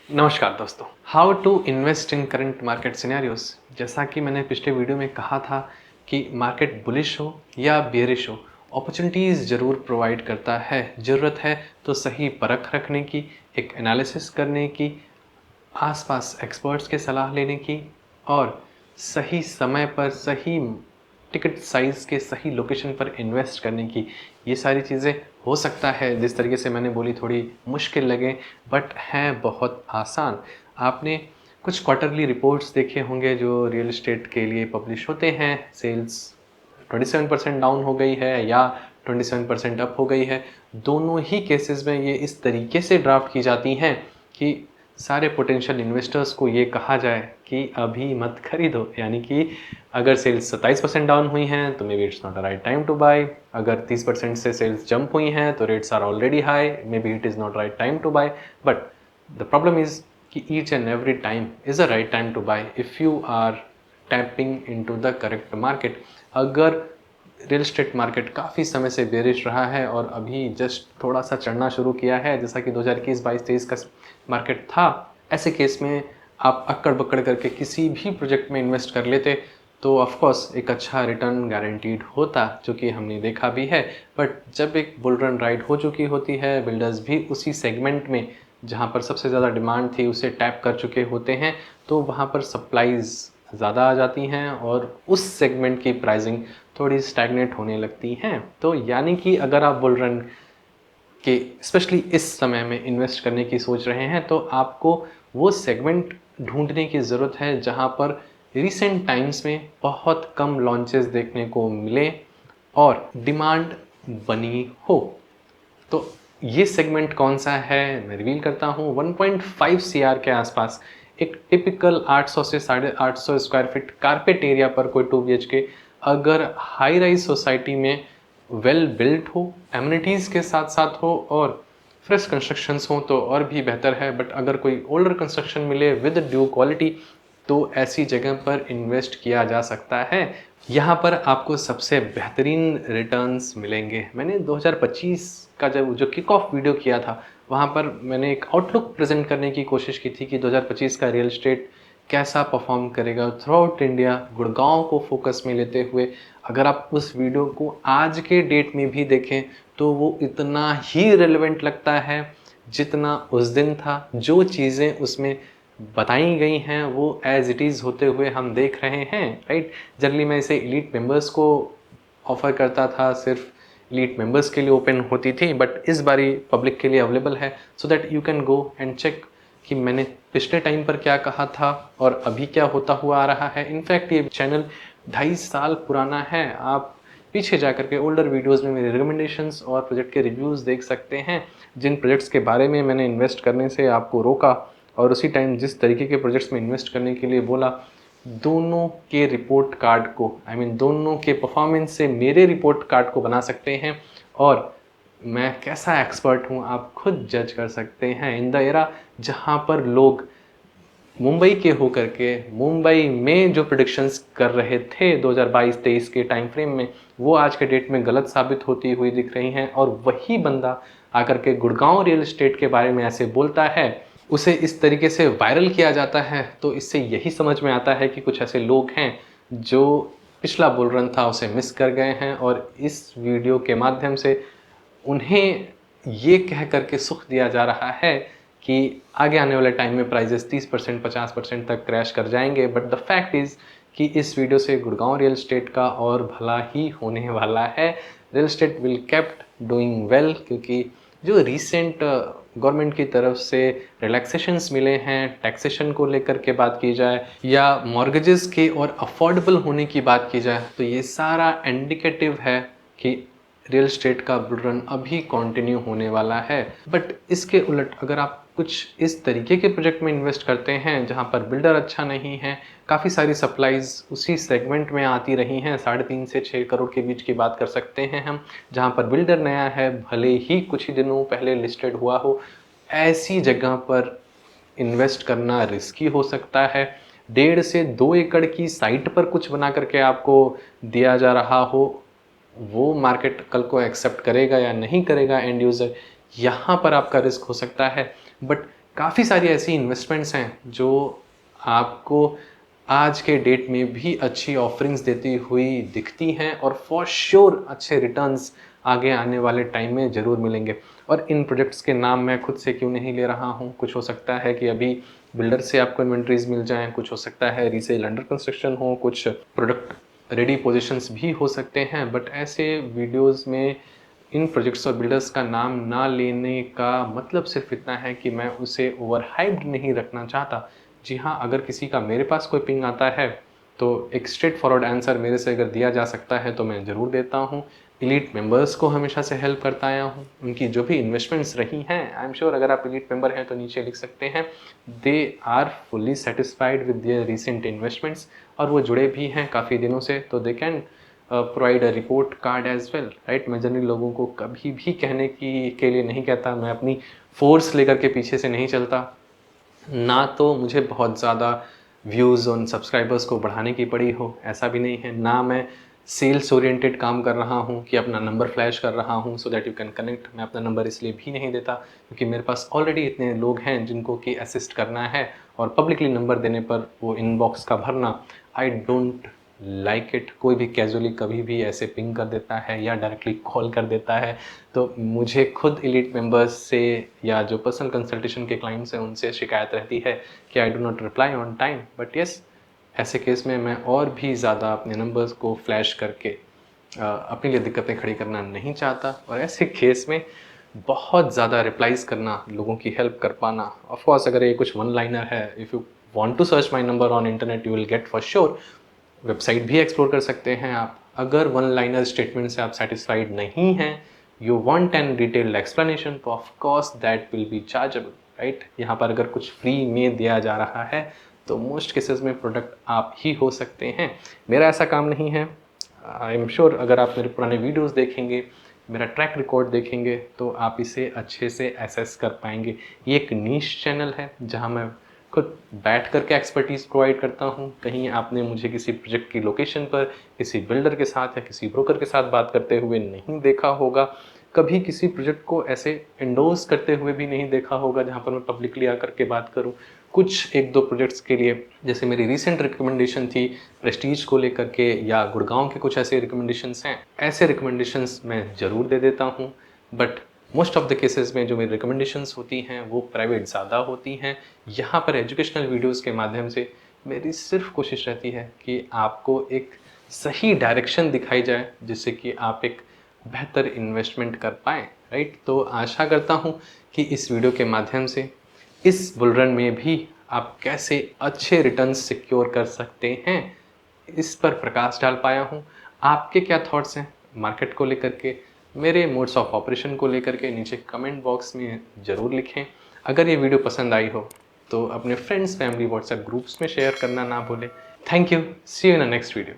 नमस्कार दोस्तों। How to invest in current market scenarios. जैसा कि मैंने पिछले वीडियो में कहा था कि मार्केट बुलिश हो या बेयरिश हो, अपॉर्चुनिटीज़ ज़रूर प्रोवाइड करता है। ज़रूरत है तो सही परख रखने की, एक एनालिसिस करने की, आसपास एक्सपर्ट्स के सलाह लेने की और सही समय पर सही टिकट साइज़ के सही लोकेशन पर इन्वेस्ट करने की। ये सारी चीज़ें हो सकता है जिस तरीके से मैंने बोली थोड़ी मुश्किल लगे, बट हैं बहुत आसान। आपने कुछ क्वार्टरली रिपोर्ट्स देखे होंगे जो रियल एस्टेट के लिए पब्लिश होते हैं। सेल्स 27% डाउन हो गई है या 27% अप हो गई है। दोनों ही केसेस में ये इस तरीके से ड्राफ्ट की जाती हैं कि सारे पोटेंशियल इन्वेस्टर्स को ये कहा जाए कि अभी मत खरीदो। यानी कि अगर सेल्स 27% डाउन हुई हैं तो maybe it's not a right time to buy. अगर 30% से सेल्स जंप हुई हैं तो rates are already high, maybe it is not right time to buy. But the problem is कि each and every time is a right time to buy if you are tapping into the correct market. अगर real estate market काफ़ी समय से bearish रहा है और अभी just थोड़ा सा चढ़ना शुरू किया है, जैसा कि 2021, 22, 23 का मार्केट था, ऐसे केस में आप अक्कड़ बक्कड़ करके किसी भी प्रोजेक्ट में इन्वेस्ट कर लेते तो ऑफ कोर्स एक अच्छा रिटर्न गारंटीड होता, जो कि हमने देखा भी है। बट जब एक बुल रन राइड हो चुकी होती है, बिल्डर्स भी उसी सेगमेंट में जहाँ पर सबसे ज़्यादा डिमांड थी उसे टैप कर चुके होते हैं, तो वहाँ पर सप्लाईज़ ज़्यादा आ जाती हैं और उस सेगमेंट की प्राइसिंग थोड़ी स्टैग्नेट होने लगती हैं। तो यानी कि अगर आप बुल रन के स्पेशली इस समय में इन्वेस्ट करने की सोच रहे हैं तो आपको वो सेगमेंट ढूंढने की ज़रूरत है जहाँ पर रिसेंट टाइम्स में बहुत कम लॉन्चेस देखने को मिले और डिमांड बनी हो। तो ये सेगमेंट कौन सा है मैं रिवील करता हूँ। 1.5 सीआर के आसपास एक टिपिकल 800 से 850 स्क्वायर फीट कारपेट एरिया पर कोई 2 BHK अगर हाई राइज सोसाइटी में वेल बिल्ट हो, एमिनिटीज़ के साथ साथ हो और फ्रेश कंस्ट्रक्शंस हो तो और भी बेहतर है। बट अगर कोई ओल्डर कंस्ट्रक्शन मिले विद ड्यू क्वालिटी तो ऐसी जगह पर इन्वेस्ट किया जा सकता है। यहाँ पर आपको सबसे बेहतरीन रिटर्न्स मिलेंगे। मैंने 2025 का जब जो किक ऑफ वीडियो किया था वहाँ पर मैंने एक आउटलुक प्रेजेंट करने की कोशिश की थी कि 2025 का रियल एस्टेट कैसा परफॉर्म करेगा थ्रू आउट इंडिया, गुड़गांव को फोकस में लेते हुए। अगर आप उस वीडियो को आज के डेट में भी देखें तो वो इतना ही रिलेवेंट लगता है जितना उस दिन था। जो चीज़ें उसमें बताई गई हैं वो एज इट इज़ होते हुए हम देख रहे हैं, राइट। जनरली मैं इसे एलीट मेंबर्स को ऑफ़र करता था, सिर्फ एलीट मेंबर्स के लिए ओपन होती थी, बट इस बारी पब्लिक के लिए अवेलेबल है so that you can go and check कि मैंने पिछले टाइम पर क्या कहा था और अभी क्या होता हुआ आ रहा है। इनफैक्ट ये चैनल 2.5 साल पुराना है। आप पीछे जा करके ओल्डर वीडियोस में मेरे रिकमेंडेशंस और प्रोजेक्ट के रिव्यूज़ देख सकते हैं। जिन प्रोजेक्ट्स के बारे में मैंने इन्वेस्ट करने से आपको रोका और उसी टाइम जिस तरीके के प्रोजेक्ट्स में इन्वेस्ट करने के लिए बोला, दोनों के रिपोर्ट कार्ड को दोनों के परफॉर्मेंस से मेरे रिपोर्ट कार्ड को बना सकते हैं और मैं कैसा एक्सपर्ट हूँ आप खुद जज कर सकते हैं। इन द एरा जहाँ पर लोग मुंबई के होकर के मुंबई में जो प्रेडिक्शंस कर रहे थे 2022-23 के टाइम फ्रेम में, वो आज के डेट में गलत साबित होती हुई दिख रही हैं। और वही बंदा आकर के गुड़गांव रियल एस्टेट के बारे में ऐसे बोलता है, उसे इस तरीके से वायरल किया जाता है। तो इससे यही समझ में आता है कि कुछ ऐसे लोग हैं जो पिछला बुल रन था उसे मिस कर गए हैं और इस वीडियो के माध्यम से उन्हें ये कह करके सुख दिया जा रहा है कि आगे आने वाले टाइम में प्राइजेस 30% 50% तक क्रैश कर जाएंगे। बट द फैक्ट इज़ कि इस वीडियो से गुड़गांव रियल एस्टेट का और भला ही होने वाला है। Real estate will kept doing well क्योंकि जो रिसेंट गवर्नमेंट की तरफ से रिलैक्सेशंस मिले हैं, टैक्सेशन को लेकर के बात की जाए या मॉर्गेजेस के और अफोर्डेबल होने की बात की जाए, तो ये सारा इंडिकेटिव है कि रियल एस्टेट का बुल रन अभी कंटिन्यू होने वाला है। बट इसके उलट अगर आप कुछ इस तरीके के प्रोजेक्ट में इन्वेस्ट करते हैं जहां पर बिल्डर अच्छा नहीं है, काफ़ी सारी सप्लाईज उसी सेगमेंट में आती रही हैं, 3.5 से 6 करोड़ के बीच की बात कर सकते हैं हम, जहां पर बिल्डर नया है, भले ही कुछ ही दिनों पहले लिस्टेड हुआ हो, ऐसी जगह पर इन्वेस्ट करना रिस्की हो सकता है। 1.5 से 2 एकड़ की साइट पर कुछ बना करके आपको दिया जा रहा हो, वो मार्केट कल को एक्सेप्ट करेगा या नहीं करेगा एंड यूज़र, यहाँ पर आपका रिस्क हो सकता है। बट काफ़ी सारी ऐसी इन्वेस्टमेंट्स हैं जो आपको आज के डेट में भी अच्छी ऑफरिंग्स देती हुई दिखती हैं और फॉर श्योर अच्छे रिटर्न्स आगे आने वाले टाइम में ज़रूर मिलेंगे। और इन प्रोजेक्ट्स के नाम मैं खुद से क्यों नहीं ले रहा हूँ, कुछ हो सकता है कि अभी बिल्डर से आपको इन्वेंट्रीज मिल जाएं, कुछ हो सकता है रीसेल अंडर कंस्ट्रक्शन हो, कुछ प्रोडक्ट रेडी पोजीशंस भी हो सकते हैं। बट ऐसे वीडियोस में इन प्रोजेक्ट्स और बिल्डर्स का नाम ना लेने का मतलब सिर्फ इतना है कि मैं उसे ओवर हाइप्ड नहीं रखना चाहता। जी हाँ, अगर किसी का मेरे पास कोई पिंग आता है तो एक स्ट्रेट फॉरवर्ड आंसर मेरे से अगर दिया जा सकता है तो मैं ज़रूर देता हूँ। इलीट मेंबर्स को हमेशा से हेल्प करता आया हूँ, उनकी जो भी इन्वेस्टमेंट्स रही हैं, आई एम श्योर अगर आप इलीट मेंबर हैं तो नीचे लिख सकते हैं they are fully satisfied with their recent investments, और वो जुड़े भी हैं काफ़ी दिनों से, तो they can provide a report card as well, right. मैं जनरली लोगों को कभी भी कहने की के लिए नहीं कहता, मैं अपनी फोर्स लेकर के पीछे से नहीं चलता। ना तो मुझे बहुत ज़्यादा व्यूज़ और सब्सक्राइबर्स को बढ़ाने की पड़ी हो, ऐसा भी नहीं है। ना मैं सेल्स ओरिएंटेड काम कर रहा हूँ कि अपना नंबर फ्लैश कर रहा हूँ सो दैट यू कैन कनेक्ट। मैं अपना नंबर इसलिए भी नहीं देता क्योंकि मेरे पास ऑलरेडी इतने लोग हैं जिनको कि असिस्ट करना है, और पब्लिकली नंबर देने पर वो इनबॉक्स का भरना, आई डोंट लाइक इट। कोई भी कैजुअली कभी भी ऐसे पिंग कर देता है या डायरेक्टली कॉल कर देता है, तो मुझे खुद एलीट मेंबर्स से या जो पर्सनल कंसल्टेशन के क्लाइंट्स हैं उनसे शिकायत रहती है कि I do not reply on time. But yes, ऐसे केस में मैं और भी ज़्यादा अपने नंबर्स को फ्लैश करके अपने लिए दिक्कतें खड़ी करना नहीं चाहता। और ऐसे केस में बहुत ज़्यादा रिप्लाईज करना, लोगों की हेल्प कर पाना, ऑफ कोर्स अगर ये कुछ वन लाइनर है, if you want to search my number on internet you will get for sure. Website भी एक्सप्लोर कर सकते हैं आप। अगर वन लाइनर स्टेटमेंट से आप सेटिस्फाइड नहीं हैं, you want an detailed explanation, तो of course that will be chargeable, right. यहाँ पर अगर कुछ फ्री में दिया जा रहा है तो मोस्ट केसेस में प्रोडक्ट आप ही हो सकते हैं। मेरा ऐसा काम नहीं है। आई एम श्योर अगर आप मेरे पुराने वीडियोस देखेंगे, मेरा ट्रैक रिकॉर्ड देखेंगे, तो आप इसे अच्छे से एसेस कर पाएंगे। ये एक नीश चैनल है जहाँ मैं खुद बैठ करके एक्सपर्टीज़ प्रोवाइड करता हूँ। कहीं आपने मुझे किसी प्रोजेक्ट की लोकेशन पर किसी बिल्डर के साथ या किसी ब्रोकर के साथ बात करते हुए नहीं देखा होगा। कभी किसी प्रोजेक्ट को ऐसे एंडोर्स करते हुए भी नहीं देखा होगा जहाँ पर मैं पब्लिकली आकर के बात करूँ। कुछ एक दो प्रोजेक्ट्स के लिए, जैसे मेरी रिसेंट रिकमेंडेशन थी प्रेस्टीज को लेकर के, या गुड़गांव के कुछ ऐसे रिकमेंडेशंस हैं, ऐसे रिकमेंडेशंस मैं ज़रूर दे देता हूँ। But most of the cases में जो मेरी रिकमेंडेशंस होती हैं वो प्राइवेट ज़्यादा होती हैं। यहाँ पर एजुकेशनल वीडियोस के माध्यम से मेरी सिर्फ कोशिश रहती है कि आपको एक सही डायरेक्शन दिखाई जाए जिससे कि आप एक बेहतर इन्वेस्टमेंट कर पाएँ, राइट। तो आशा करता हूँ कि इस वीडियो के माध्यम से इस बुल रन में भी आप कैसे अच्छे रिटर्न्स सिक्योर कर सकते हैं, इस पर प्रकाश डाल पाया हूँ। आपके क्या थॉट्स हैं मार्केट को लेकर के, मेरे मोड्स ऑफ ऑपरेशन को लेकर के, नीचे कमेंट बॉक्स में ज़रूर लिखें। अगर ये वीडियो पसंद आई हो तो अपने फ्रेंड्स, फैमिली, व्हाट्सएप ग्रुप्स में शेयर करना ना भूलें। Thank you, see you in the next video.